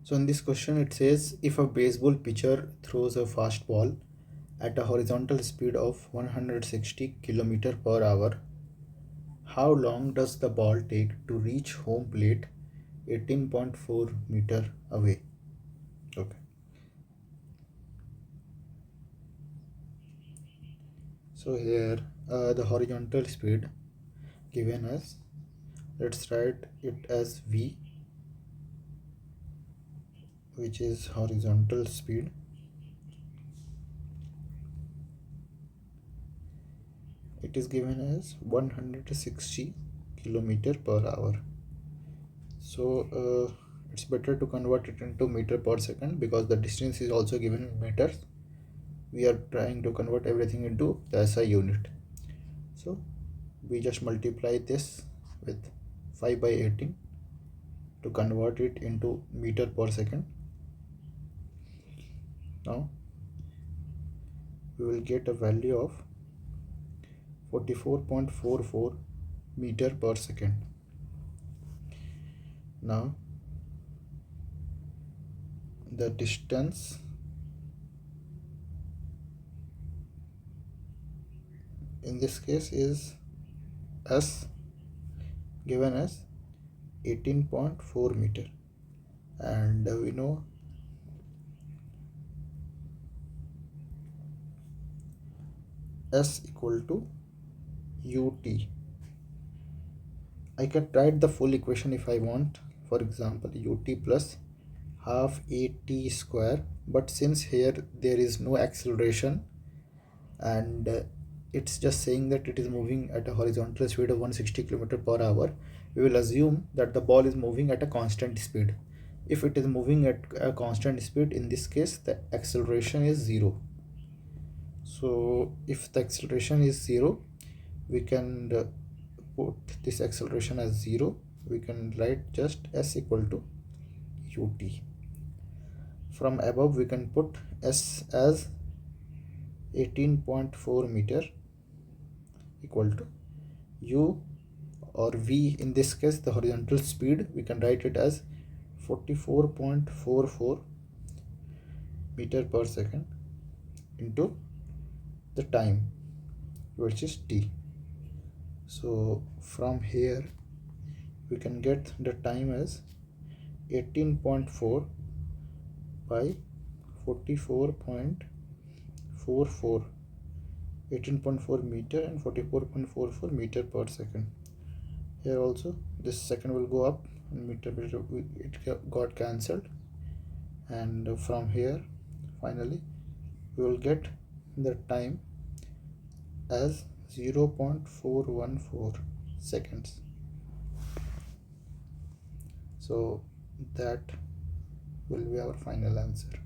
So in this question it says, if a baseball pitcher throws a fast ball at a horizontal speed of 160 km per hour, how long does the ball take to reach home plate 18.4 meter away? Okay. So here the horizontal speed given as, let's write it as V, which is horizontal speed. It is given as 160 km per hour. So it's better to convert it into meter per second because the distance is also given in meters. We are trying to convert everything into the SI unit. So we just multiply this with 5 by 18 to convert it into meter per second. Now we will get a value of 44.44 meter per second. Now the distance in this case is S, given as 18.4 meter, and we know S equal to UT. I can write the full equation if I want. For example, UT plus half AT square, but since here there is no acceleration and it's just saying that it is moving at a horizontal speed of 160 km per hour, we will assume that the ball is moving at a constant speed. If it is moving at a constant speed, in this case the acceleration is 0. So if the acceleration is 0, we can put this acceleration as 0. We can write just S equal to UT. From above we can put S as 18.4 meter equal to U or V, in this case the horizontal speed, we can write it as 44.44 meter per second into the time, which is T. So from here we can get the time as 18.4 by 44.44, 18.4 meter and 44.44 meter per second. Here also this second will go up and meter it got cancelled, and from here finally we will get the time as 0.414 seconds. So that will be our final answer.